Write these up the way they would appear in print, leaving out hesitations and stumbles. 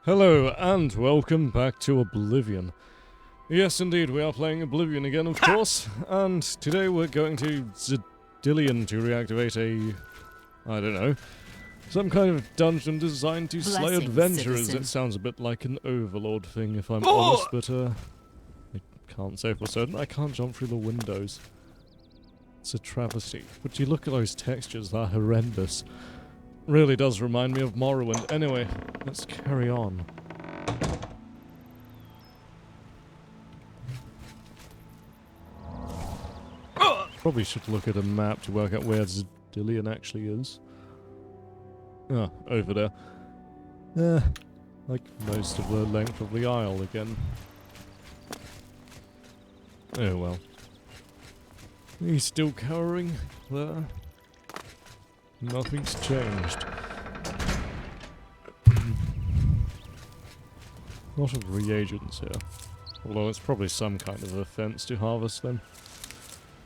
Hello and welcome back to Oblivion. Yes, indeed, we are playing Oblivion again, of course, and today we're going to Zidillion to reactivate I don't know, some kind of dungeon designed to slay Blessings, adventurers. citizen. It sounds a bit like an overlord thing, if I'm honest, but I can't say for certain. I can't jump through the windows. It's a travesty. But you look at those textures, they're horrendous. Really does remind me of Morrowind. Anyway, let's carry on. Probably should look at a map to work out where Zidillion actually is. Ah, over there. Like most of the length of the isle again. Oh well. He's still cowering there. Nothing's changed. Lot of reagents here. Although it's probably some kind of offense to harvest them.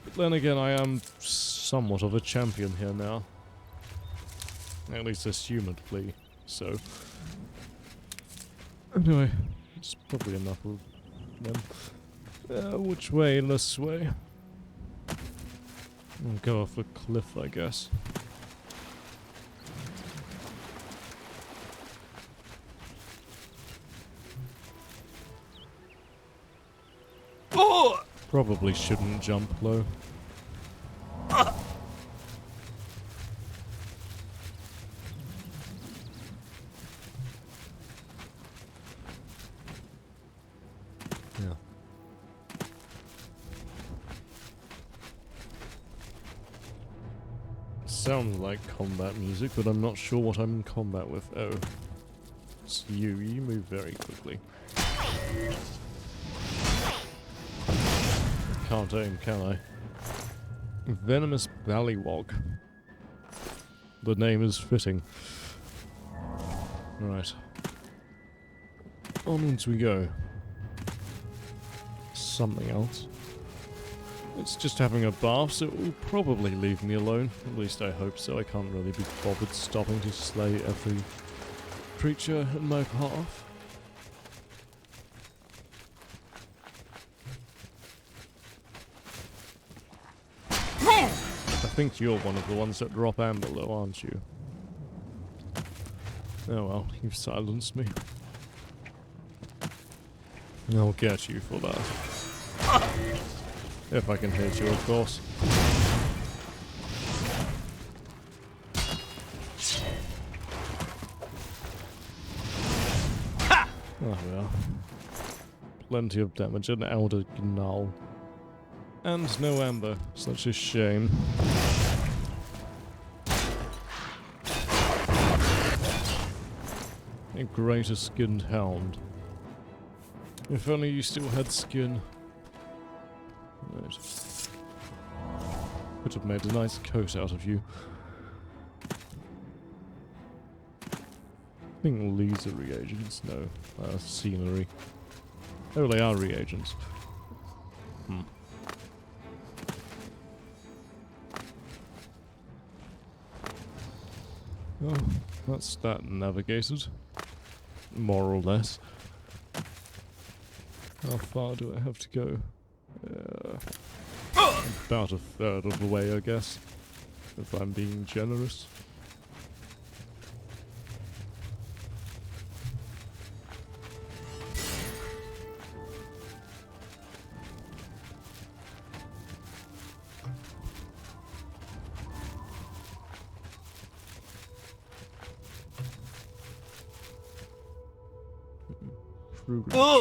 But then again, I am somewhat of a champion here now. At least assumedly so. Anyway, it's probably enough of them. Which way? This way? I'll go off a cliff, I guess. Probably shouldn't jump low. Yeah. Sounds like combat music, but I'm not sure what I'm in combat with. Oh. It's you. You move very quickly. Can't aim, can I? Venomous Ballywog. The name is fitting. Right. Onwards we go. Something else. It's just having a bath, so it will probably leave me alone. At least I hope so. I can't really be bothered stopping to slay every creature in my path. I think you're one of the ones that drop amber low, aren't you? Oh well, you've silenced me. I'll get you for that. If I can hit you, of course. Oh yeah. Plenty of damage and Elder Gnarl. And no amber. Such a shame. A greater skinned hound. If only you still had skin. Right. Could have made a nice coat out of you. I think these are reagents. No. Scenery. Oh, they are reagents. Oh, that's that navigated. More or less. How far do I have to go? About a third of the way, I guess. If I'm being generous.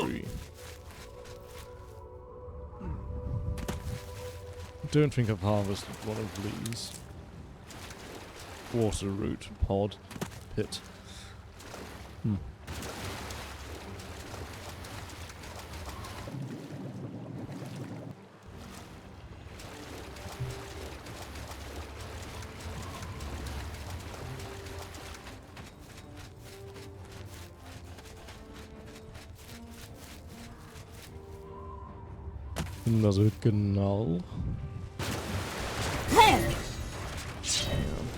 Tree. Don't think I've harvested one of these. Water root pod pit. Another Gnarl.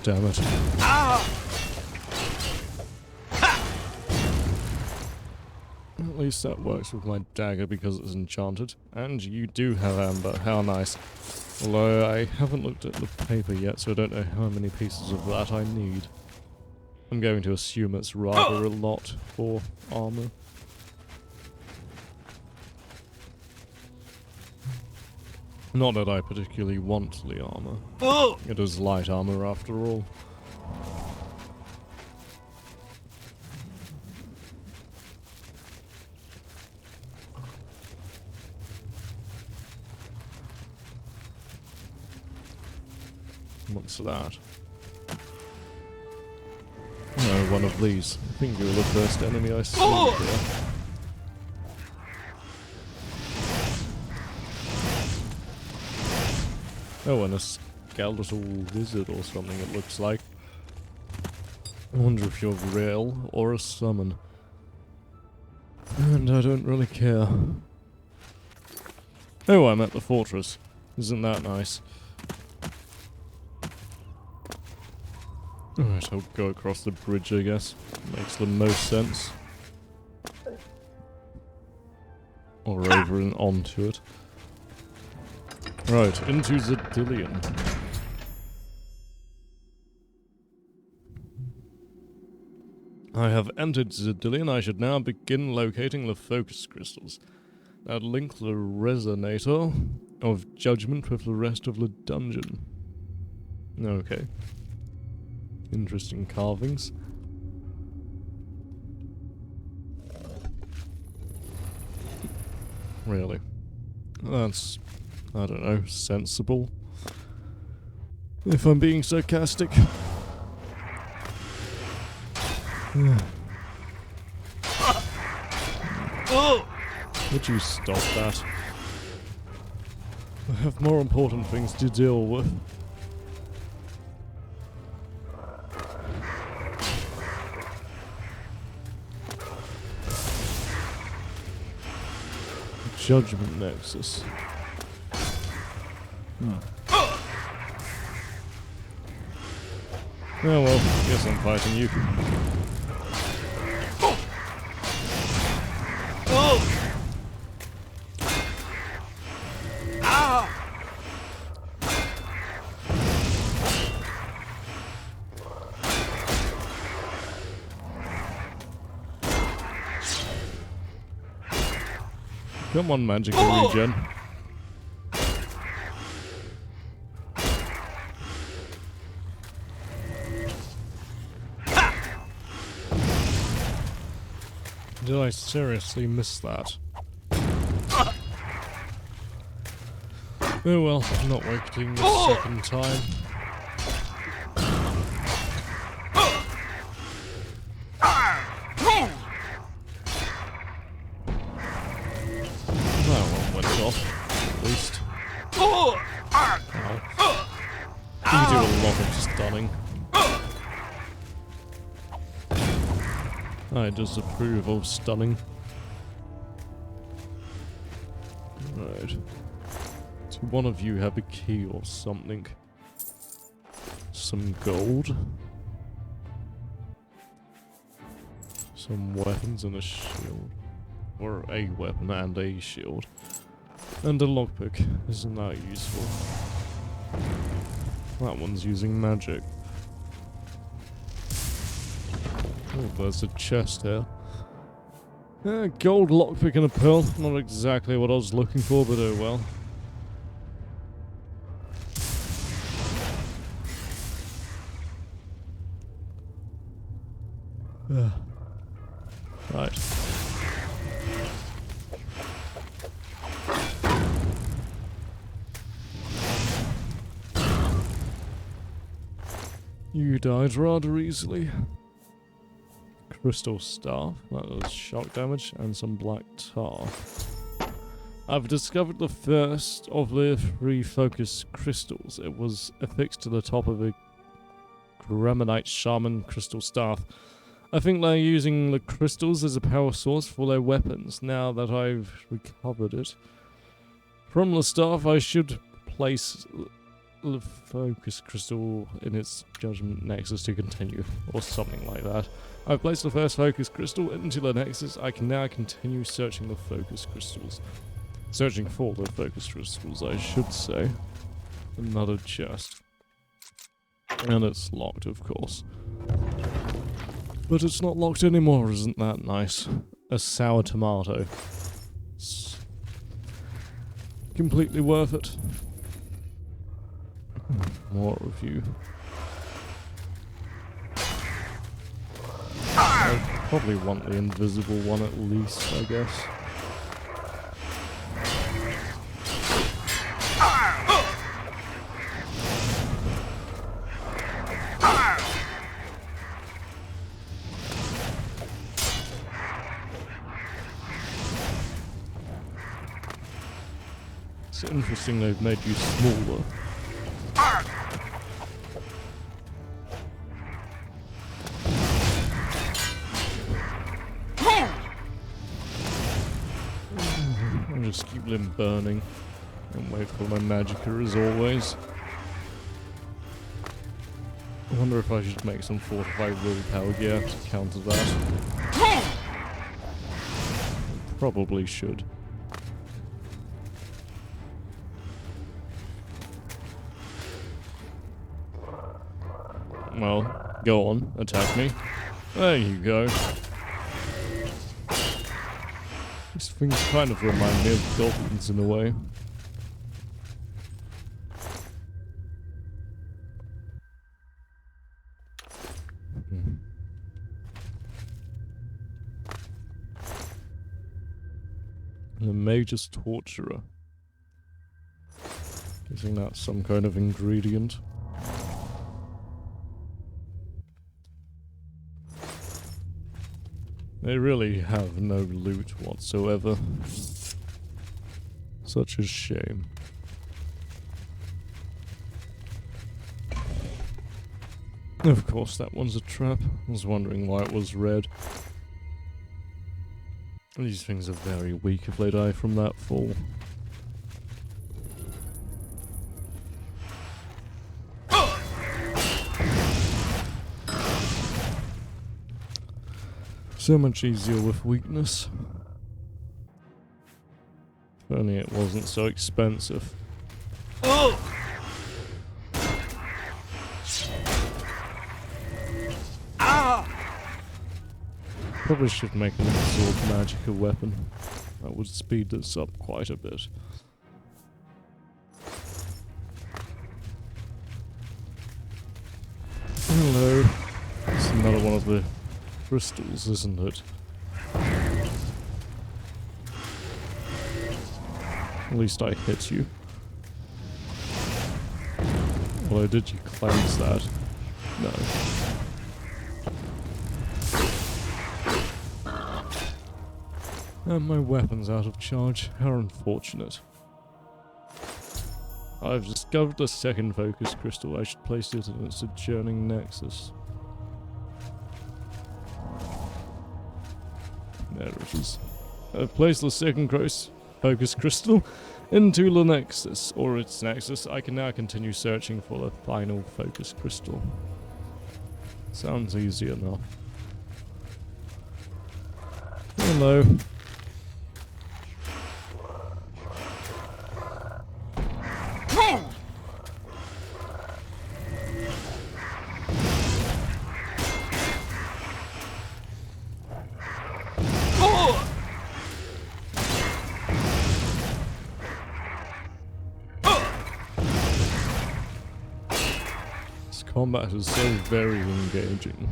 Damn it. least that works with my dagger because it's enchanted. And you do have amber. How nice. Although I haven't looked at the paper yet, so I don't know how many pieces of that I need. I'm going to assume it's rather a lot for armor. Not that I particularly want the armor. It is light armor after all. What's that? No, one of these. I think you were the first enemy I saw here. Oh, and a skeletal wizard or something it looks like. I wonder if you're real or a summon. And I don't really care. Oh, I'm at the fortress. Isn't that nice? Alright, I'll go across the bridge, I guess. Makes the most sense. Or over and onto it. Right, into Zedillion. I have entered Zedillion. I should now begin locating the focus crystals that link the resonator of judgment with the rest of the dungeon. Okay. Interesting carvings. Really? That's, I don't know, sensible. If I'm being sarcastic. Would you stop that? I have more important things to deal with. Judgment Nexus. Oh well, guess I'm fighting you. Come on, magical regen. Did I seriously miss that? Oh well, I'm not waiting the second time. That one went off, at least. Ow. You do a lot of stunning. I disapprove of stunning. Right. Do one of you have a key or something? Some gold? Some weapons and a shield. Or a weapon and a shield. And a lockpick. Isn't that useful? That one's using magic. Oh, there's a chest here. Gold lockpick and a pearl. Not exactly what I was looking for, but oh well. Right. You died rather easily. Crystal staff, that does shock damage, and some black tar. I've discovered the first of the 3 focus crystals. It was affixed to the top of a Gremonite Shaman crystal staff. I think they're using the crystals as a power source for their weapons, now that I've recovered it. From the staff I should place the focus crystal in its judgment nexus to continue, or something like that. I've placed the first focus crystal into the nexus. I can now continue searching the focus crystals. Searching for the focus crystals, I should say. Another chest. And it's locked, of course. But it's not locked anymore, isn't that nice? A sour tomato. It's completely worth it. More of you. I probably want the invisible one at least, I guess. It's interesting they've made you smaller. I'll just keep them burning and wait for my magicka as always. I wonder if I should make some fortified willpower gear to counter that. Probably should. Well, go on, attack me. There you go. These things kind of remind me of goblins in a way. The Mage's Torturer. Guessing that's some kind of ingredient. They really have no loot whatsoever. Such a shame. Of course, that one's a trap. I was wondering why it was red. These things are very weak if they die from that fall. So much easier with weakness. If only it wasn't so expensive. Probably should make an absorb magicka weapon. That would speed this up quite a bit. Hello. It's another one of the crystals, isn't it? At least I hit you. Although, did you cleanse that? No. And my weapon's out of charge. How unfortunate. I've discovered a second focus crystal. I should place it in its adjourning nexus. There it is. I've placed the second focus crystal into the nexus, or its nexus. I can now continue searching for the final focus crystal. Sounds easy enough. Hello. Combat is so very engaging.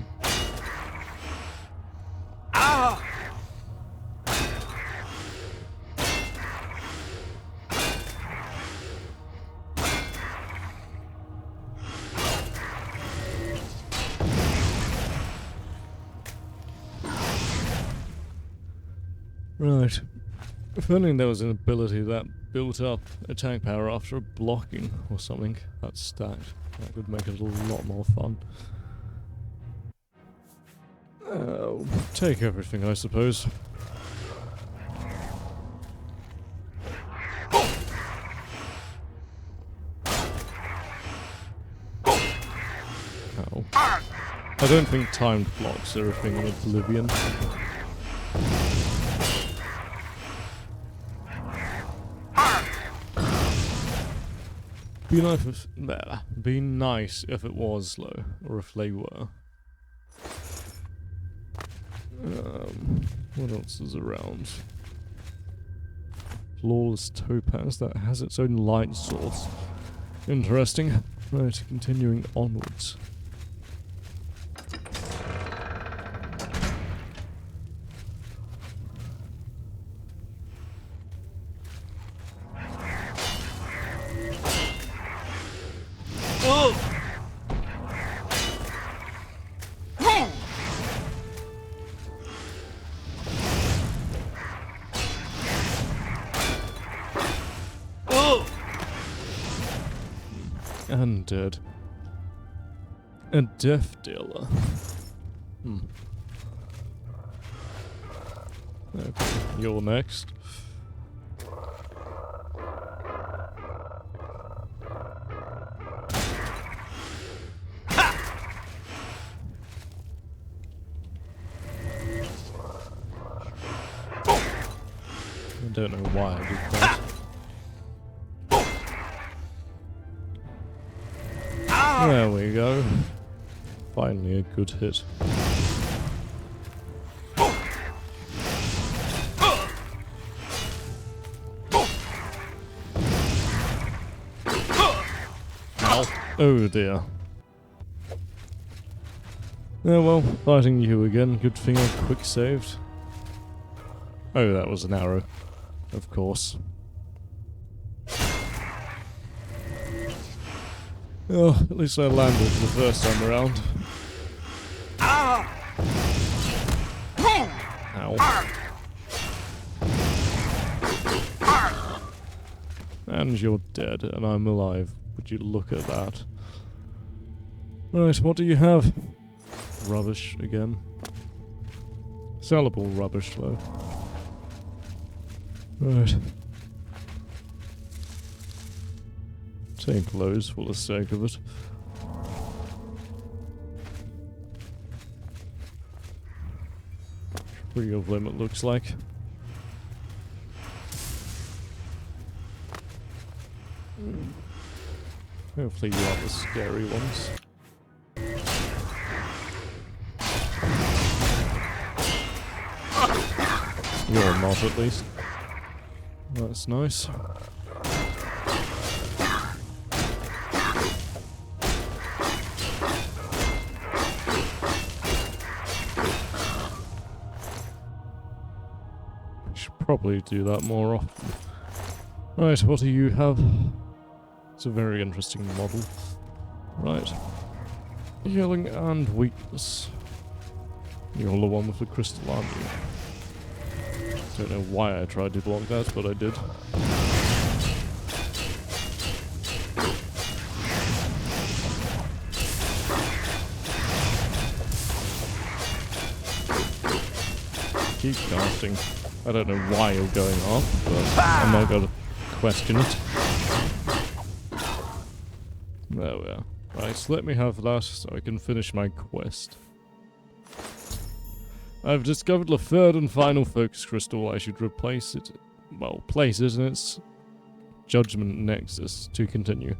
Right. If only there was an ability that built up attack power after blocking or something that's stacked. That would make it a lot more fun. Take everything, I suppose. I don't think timed blocks are a thing in Oblivion. Be nice if it was though, or if they were. What else is around? Flawless topaz that has its own light source. Interesting. Right, continuing onwards. And dead. A death dealer. Okay, you're next. I don't know why I did that. There we go. Finally a good hit. Ow. Oh dear. Oh well, fighting you again. Good thing I quick saved. Oh, that was an arrow. Of course. Oh, at least I landed the first time around. Ow. And you're dead, and I'm alive. Would you look at that? Right, what do you have? Rubbish again. Sellable rubbish, though. Right. Take those for the sake of it. Three of them, it looks like. Hopefully you aren't the scary ones. You're not, at least. That's nice. Should probably do that more often. Right, what do you have? It's a very interesting model. Right. Healing and weakness. You're the one with the crystal, aren't you? Don't know why I tried to block that, but I did. Keep casting. I don't know why you're going off, but I'm not going to question it. There we are. Right, so let me have that so I can finish my quest. I've discovered the third and final focus crystal. I should replace it, well, place it in its judgment nexus to continue.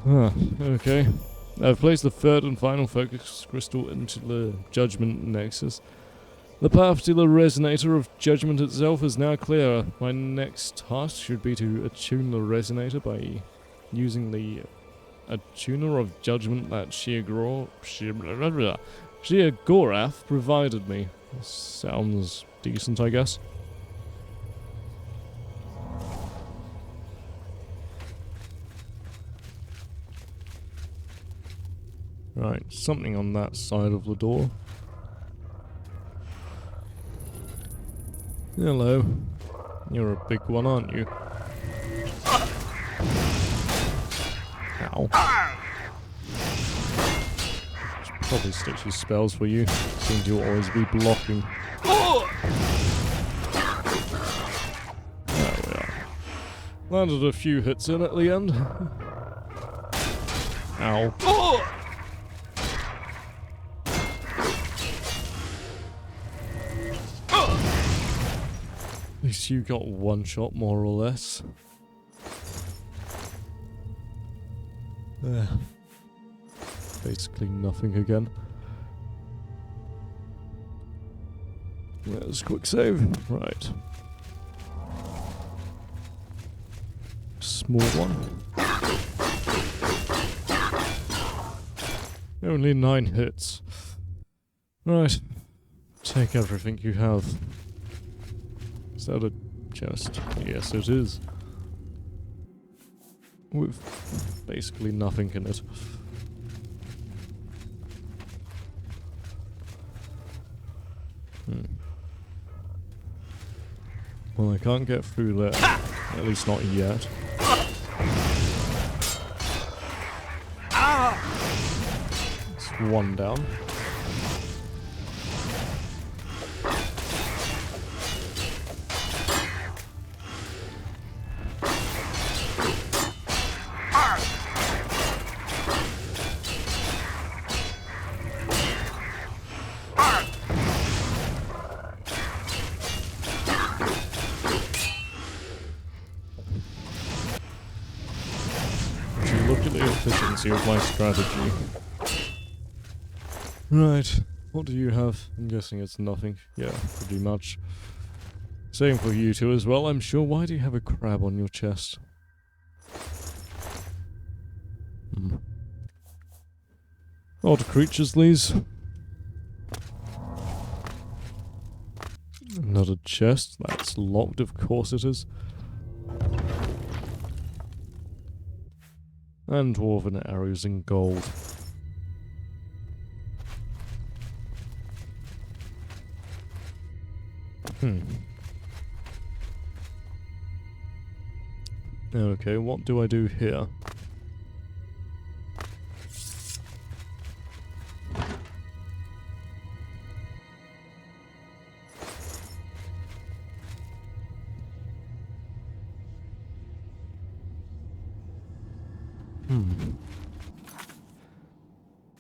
Okay. I've placed the third and final focus crystal into the judgment nexus. The path to the resonator of judgment itself is now clear. My next task should be to attune the resonator by using the attuner of judgment that Gorath provided me. Sounds decent, I guess. Right, something on that side of the door. Hello. You're a big one, aren't you? Ow. Should probably stitch his spells for you. Seems you'll always be blocking. There we are. Landed a few hits in at the end. Ow. least you got one shot, more or less. Basically nothing again. There's a quick save. Right. Small one. Only 9 hits. Right. Take everything you have. Is that a chest? Yes, it is. With basically nothing in it. Well, I can't get through there. At least not yet. It's one down. Look at the efficiency of my strategy. Right, what do you have? I'm guessing it's nothing. Yeah, pretty much. Same for you two as well, I'm sure. Why do you have a crab on your chest? Odd creatures, these. Another chest. That's locked, of course it is. And dwarven arrows in gold. Okay, what do I do here?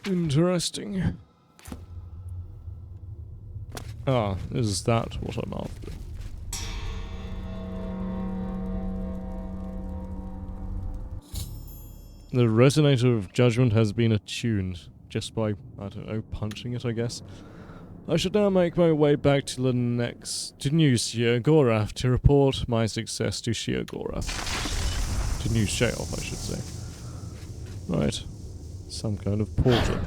Interesting. Ah, is that what I'm after? The resonator of judgment has been attuned just by, I don't know, punching it, I guess. I should now make my way back to the New Sheogorath to report my success to Sheogorath. To New Sheoth, I should say. Right. Some kind of portal.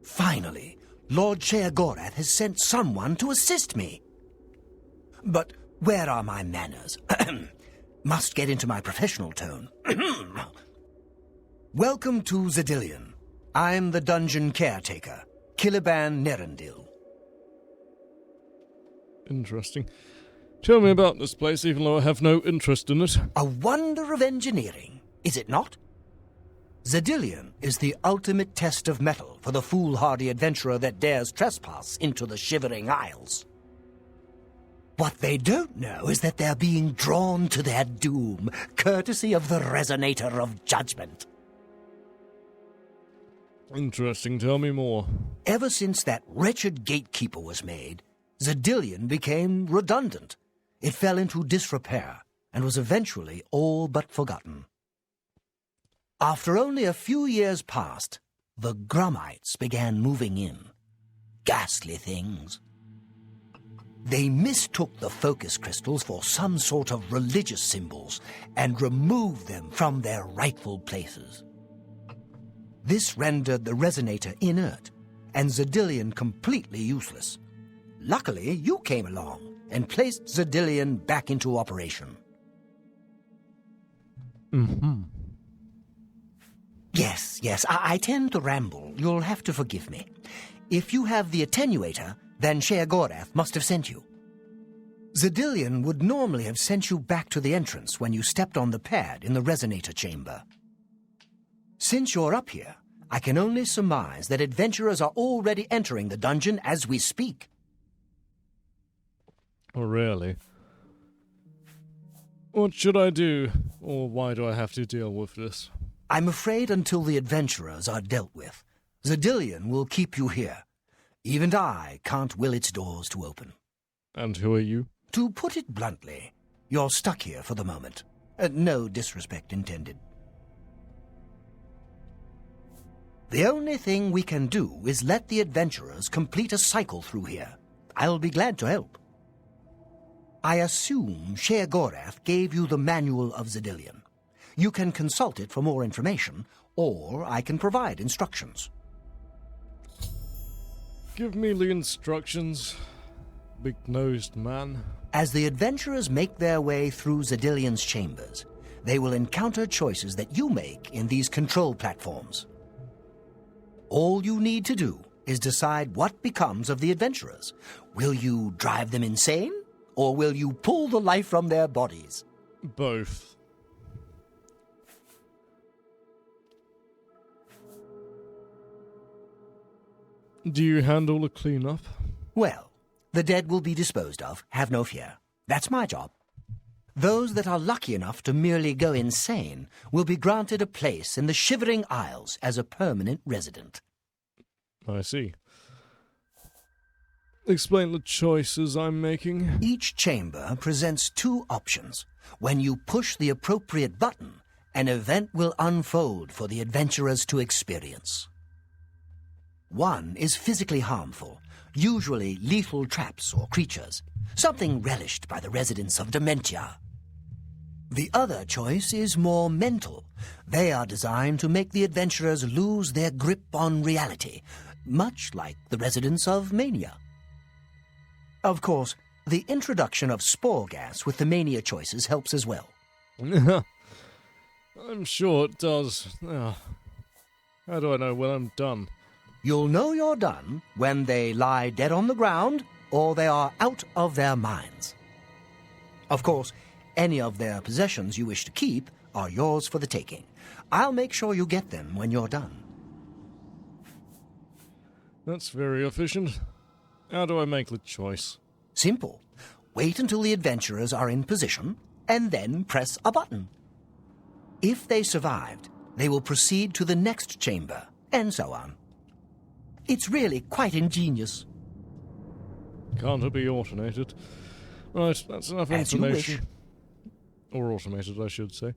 Finally, Lord Sheogorath has sent someone to assist me. But where are my manners? Must get into my professional tone. Welcome to Zedillion. I'm the dungeon caretaker, Caliban Nerendil. Interesting. Tell me about this place, even though I have no interest in it. A wonder of engineering, is it not? Zedillion is the ultimate test of mettle for the foolhardy adventurer that dares trespass into the Shivering Isles. What they don't know is that they're being drawn to their doom, courtesy of the Resonator of Judgment. Interesting, tell me more. Ever since that wretched gatekeeper was made, Zedillion became redundant. It fell into disrepair, and was eventually all but forgotten. After only a few years passed, the Grummites began moving in. Ghastly things. They mistook the focus crystals for some sort of religious symbols and removed them from their rightful places. This rendered the resonator inert and Zedillion completely useless. Luckily, you came along and placed Zedillion back into operation. Yes, I tend to ramble. You'll have to forgive me. If you have the attenuator, then Sheogorath must have sent you. Zedillion would normally have sent you back to the entrance when you stepped on the pad in the resonator chamber. Since you're up here, I can only surmise that adventurers are already entering the dungeon as we speak. Oh, really? What should I do? Or why do I have to deal with this? I'm afraid until the adventurers are dealt with, Zedillion will keep you here. Even I can't will its doors to open. And who are you? To put it bluntly, you're stuck here for the moment. No disrespect intended. The only thing we can do is let the adventurers complete a cycle through here. I'll be glad to help. I assume Sheogorath gave you the Manual of Zedillion. You can consult it for more information, or I can provide instructions. Give me the instructions, big-nosed man. As the adventurers make their way through Zedillion's chambers, they will encounter choices that you make in these control platforms. All you need to do is decide what becomes of the adventurers. Will you drive them insane, or will you pull the life from their bodies? Both. Do you handle the cleanup? Well, the dead will be disposed of, have no fear. That's my job. Those that are lucky enough to merely go insane will be granted a place in the Shivering Isles as a permanent resident. I see. Explain the choices I'm making. Each chamber presents two options. When you push the appropriate button, an event will unfold for the adventurers to experience. One is physically harmful, usually lethal traps or creatures, something relished by the residents of Dementia. The other choice is more mental. They are designed to make the adventurers lose their grip on reality, much like the residents of Mania. Of course, the introduction of spore gas with the Mania choices helps as well. I'm sure it does. How do I know when I'm done? You'll know you're done when they lie dead on the ground or they are out of their minds. Of course, any of their possessions you wish to keep are yours for the taking. I'll make sure you get them when you're done. That's very efficient. How do I make the choice? Simple. Wait until the adventurers are in position, and then press a button. If they survived, they will proceed to the next chamber, and so on. It's really quite ingenious. Can't it be automated? Right, that's enough As you information. wish. Or automated, I should say.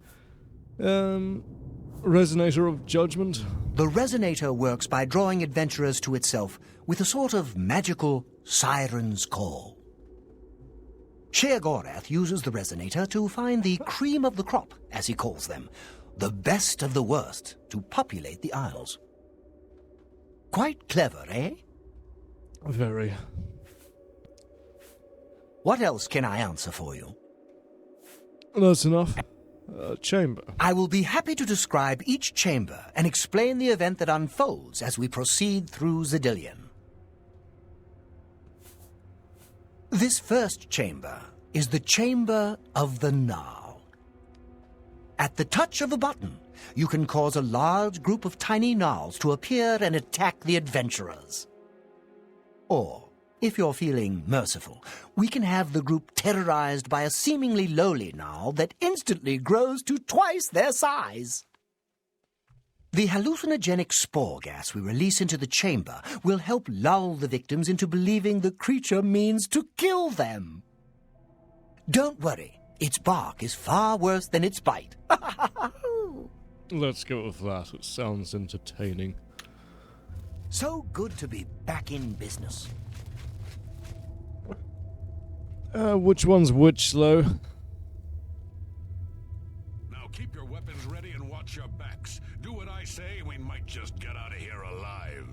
Resonator of Judgment? The resonator works by drawing adventurers to itself with a sort of magical siren's call. Sheogorath uses the resonator to find the cream of the crop, as he calls them, the best of the worst, to populate the Isles. Quite clever, eh? Very. What else can I answer for you? That's enough. Chamber. I will be happy to describe each chamber and explain the event that unfolds as we proceed through Zedillion. This first chamber is the Chamber of the Gnarl. At the touch of a button, you can cause a large group of tiny gnarls to appear and attack the adventurers. Or, if you're feeling merciful, we can have the group terrorized by a seemingly lowly gnarl that instantly grows to twice their size. The hallucinogenic spore gas we release into the chamber will help lull the victims into believing the creature means to kill them. Don't worry, its bark is far worse than its bite. Let's go with that. It sounds entertaining. So good to be back in business. Which one's which, Slow? Now keep your weapons ready and watch your backs. Do what I say, we might just get out of here alive.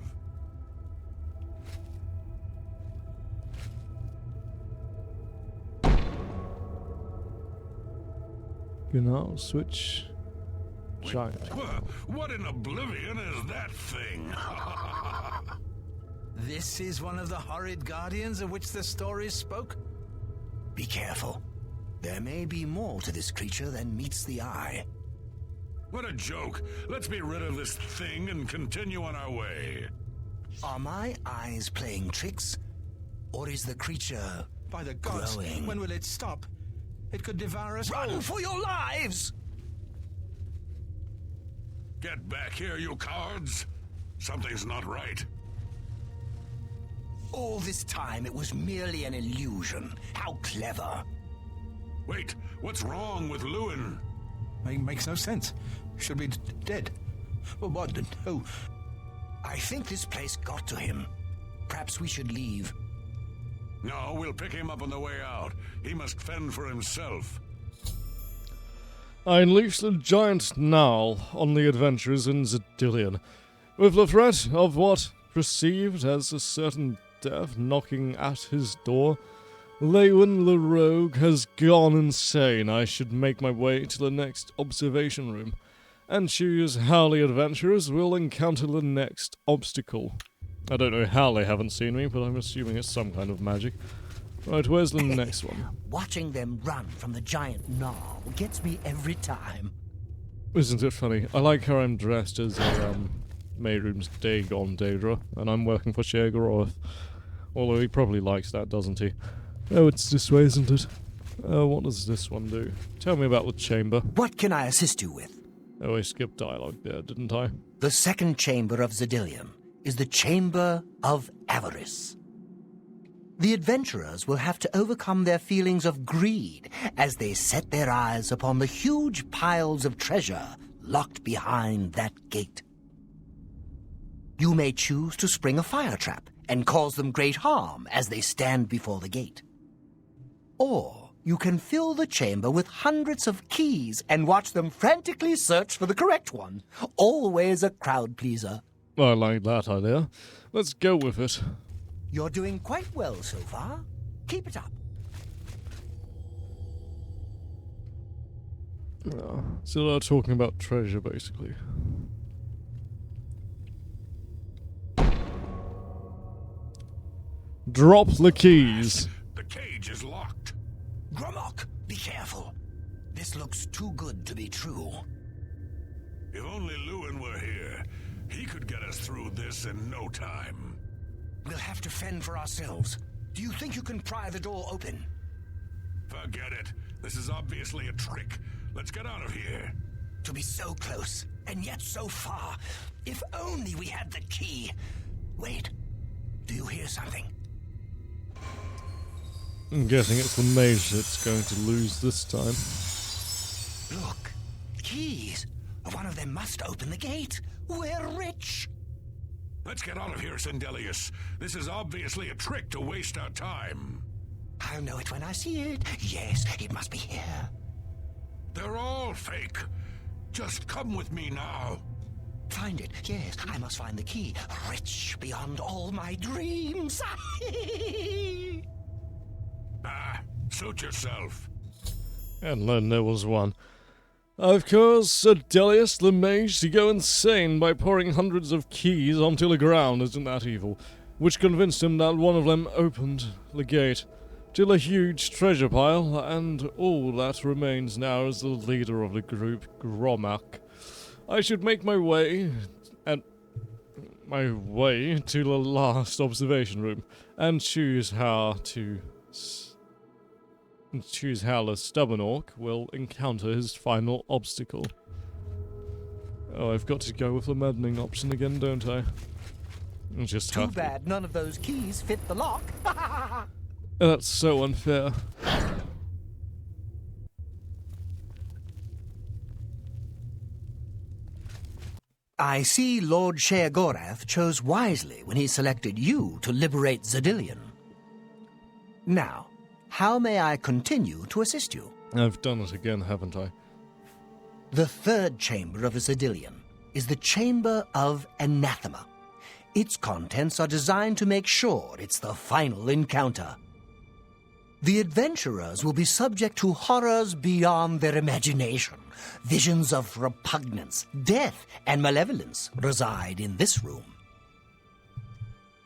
Genau, switch. Giant. What in Oblivion is that thing? This is one of the horrid guardians of which the stories spoke? Be careful. There may be more to this creature than meets the eye. What a joke. Let's be rid of this thing and continue on our way. Are my eyes playing tricks? Or is the creature By the gods, growing? when will it stop? It could devour us Run all. for your lives! Get back here, you cowards. Something's not right. All this time it was merely an illusion. How clever. Wait, what's wrong with Lewin? Makes no sense. Should be dead. Well, what? Oh, I think this place got to him. Perhaps we should leave. No, we'll pick him up on the way out. He must fend for himself. I unleashed the giant Gnarl on the adventurers in Zedillion, with the threat of what perceived as a certain death knocking at his door. Lewin the Rogue has gone insane. I should make my way to the next observation room, and choose how the adventurers will encounter the next obstacle. I don't know how they haven't seen me, but I'm assuming it's some kind of magic. Right, where's the next one? Watching them run from the giant Gnarl gets me every time. Isn't it funny? I like how I'm dressed as a, Mayroom's Dagon Daedra, and I'm working for Sheogorath. Although he probably likes that, doesn't he? Oh, it's this way, isn't it? What does this one do? Tell me about the chamber. What can I assist you with? Oh, I skipped dialogue there, didn't I? The second chamber of Zedillion is the Chamber of Avarice. The adventurers will have to overcome their feelings of greed as they set their eyes upon the huge piles of treasure locked behind that gate. You may choose to spring a fire trap and cause them great harm as they stand before the gate. Or you can fill the chamber with hundreds of keys and watch them frantically search for the correct one. Always a crowd pleaser. I like that idea. Let's go with it. You're doing quite well so far. Keep it up. So they're talking about treasure, basically. Drop the keys. The cage is locked. Gromok, be careful. This looks too good to be true. If only Lewin were here, he could get us through this in no time. We'll have to fend for ourselves. Do you think you can pry the door open? Forget it. This is obviously a trick. Let's get out of here. To be so close, and yet so far. If only we had the key. Wait, do you hear something? I'm guessing it's the mage that's going to lose this time. Look, keys. One of them must open the gate. We're rich. Let's get out of here, Sindelius. This is obviously a trick to waste our time. I'll know it when I see it. Yes, it must be here. They're all fake. Just come with me now. Find it. Yes, I must find the key. Rich beyond all my dreams. Suit yourself. And then there was one. I've caused Sindelius the mage to go insane by pouring hundreds of keys onto the ground, isn't that evil? Which convinced him that one of them opened the gate to a huge treasure pile, and all that remains now is the leader of the group, Gromok. I should make my way to the last observation room and choose how the stubborn orc will encounter his final obstacle. Oh, I've got to go with the maddening option again, don't I? I just Too have to. bad none of those keys fit the lock. That's so unfair. I see Lord Sheogorath chose wisely when he selected you to liberate Zedillion. Now, how may I continue to assist you? I've done it again, haven't I? The third chamber of Zedillion is the Chamber of Anathema. Its contents are designed to make sure it's the final encounter. The adventurers will be subject to horrors beyond their imagination. Visions of repugnance, death, and malevolence reside in this room.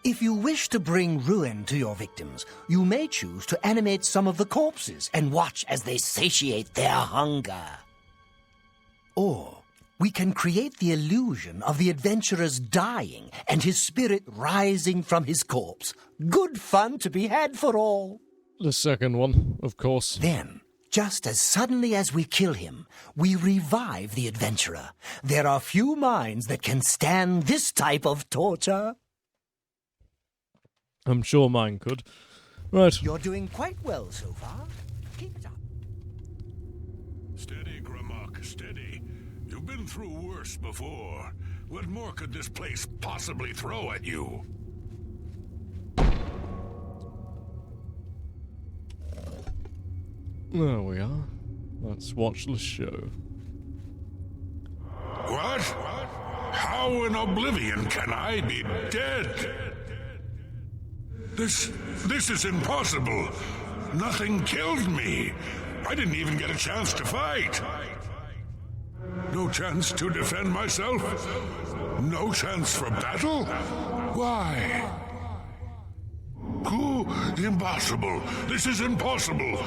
If you wish to bring ruin to your victims, you may choose to animate some of the corpses and watch as they satiate their hunger. Or we can create the illusion of the adventurer's dying and his spirit rising from his corpse. Good fun to be had for all. The second one, of course. Then, just as suddenly as we kill him, we revive the adventurer. There are few minds that can stand this type of torture. I'm sure mine could. Right. You're doing quite well so far. Keep it up. Steady, Grimlock, steady. You've been through worse before. What more could this place possibly throw at you? There we are. Let's watch the show. What? How in Oblivion can I be dead? This is impossible. Nothing killed me. I didn't even get a chance to fight. No chance to defend myself? No chance for battle? Why? Impossible. This is impossible.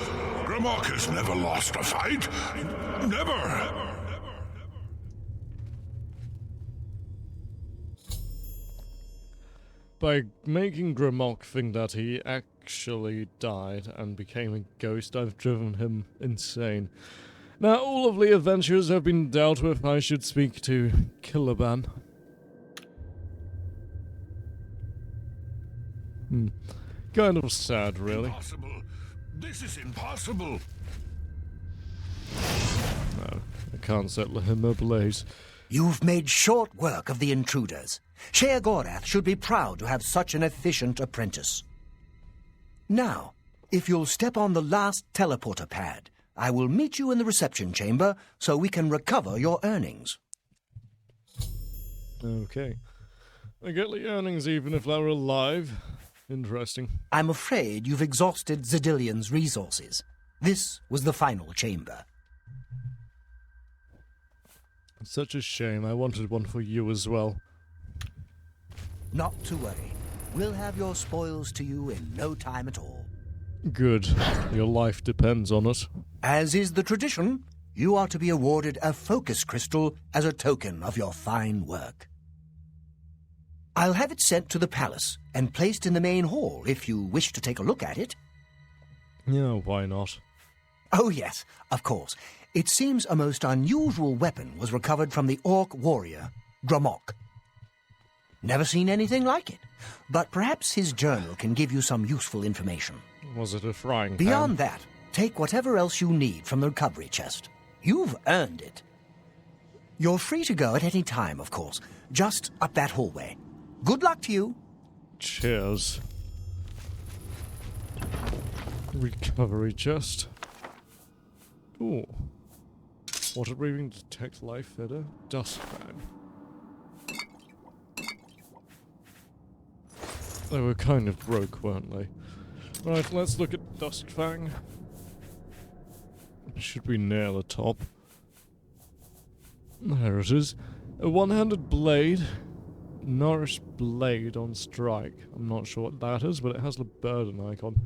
Grimlock has never lost a fight. Never. By making Grimlock think that he actually died and became a ghost, I've driven him insane. Now, all of the adventures have been dealt with. I should speak to Killaban. Kind of sad, really. Impossible. This is impossible. No, I can't set him ablaze. You've made short work of the intruders. Sheogorath should be proud to have such an efficient apprentice. Now, if you'll step on the last teleporter pad, I will meet you in the reception chamber so we can recover your earnings. Okay. I get the earnings even if they're alive. Interesting. I'm afraid you've exhausted Zedilion's resources. This was the final chamber. It's such a shame. I wanted one for you as well. Not to worry. We'll have your spoils to you in no time at all. Good. Your life depends on it. As is the tradition, you are to be awarded a focus crystal as a token of your fine work. I'll have it sent to the palace and placed in the main hall if you wish to take a look at it. Yeah, why not? Oh yes, of course. It seems a most unusual weapon was recovered from the orc warrior, Grimlock. Never seen anything like it, but perhaps his journal can give you some useful information. Was it a frying pan? Beyond that, take whatever else you need from the recovery chest. You've earned it. You're free to go at any time, of course, just up that hallway. Good luck to you. Cheers. Recovery chest. Ooh. Water breathing detect life fitter. Dust fan. They were kind of broke, weren't they? Right, let's look at Duskfang. Should be near the top. There it is. A one-handed blade. Nourished blade on strike. I'm not sure what that is, but it has the burden icon.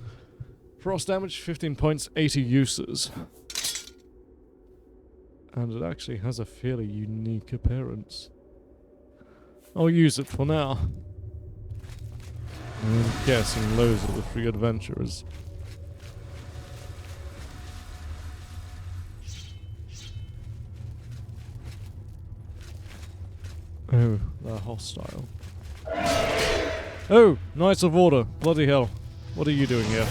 Frost damage, 15 points, 80 uses. And it actually has a fairly unique appearance. I'll use it for now. I'm guessing those are the three adventurers. Oh, they're hostile. Oh, Knights of Order. Bloody hell. What are you doing here?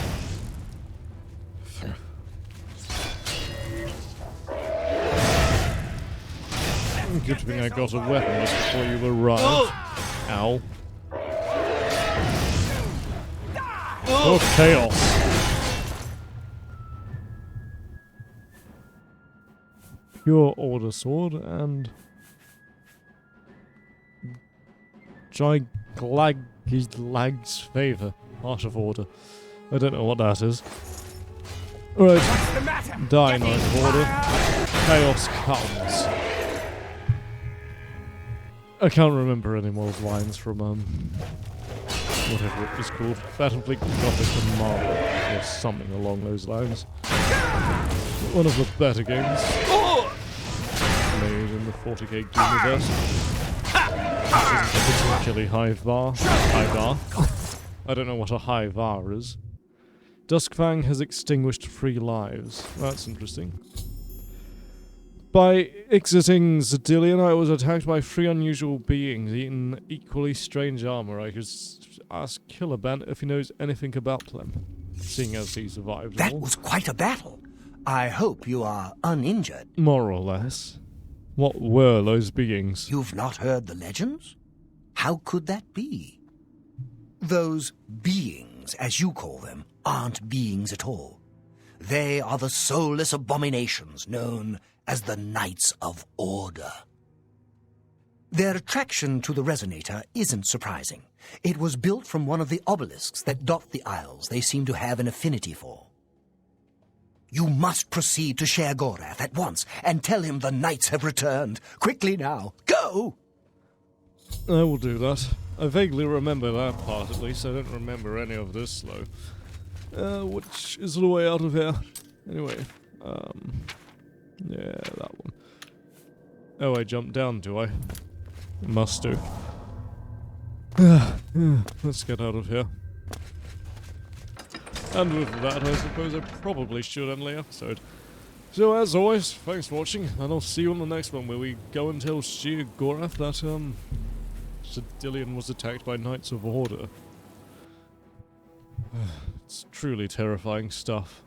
Good thing I got a weapon just before you arrived. Ow. Oh, chaos. Pure Order Sword and... Giglag's Favor. Heart of Order. I don't know what that is. Right. Die, Knight of Order. Chaos comes. I can't remember any more lines from, whatever it was called. Battlefield Gothic and Marvel, or something along those lines. One of the better games made in the 40k universe. Which isn't particularly high bar. I don't know what a high var is. Duskfang has extinguished 3 lives. That's interesting. By exiting Zedillion, I was attacked by 3 unusual beings, eating equally strange armor. I could ask Killer Bandit if he knows anything about them, seeing as he survived That all. was quite a battle. I hope you are uninjured. More or less. What were those beings? You've not heard the legends? How could that be? Those beings, as you call them, aren't beings at all. They are the soulless abominations known as the Knights of Order. Their attraction to the resonator isn't surprising. It was built from one of the obelisks that dot the isles they seem to have an affinity for. You must proceed to Sher Gorath at once and tell him the knights have returned. Quickly now, go! I will do that. I vaguely remember that part at least. I don't remember any of this slow. Which is the way out of here? Anyway, yeah, that one. Oh, I jumped down, do I? Must do. Let's get out of here. And with that, I suppose I probably should end the episode. So as always, thanks for watching, and I'll see you on the next one where we go and tell Sher Gorath that, Sedillion was attacked by Knights of Order. It's truly terrifying stuff.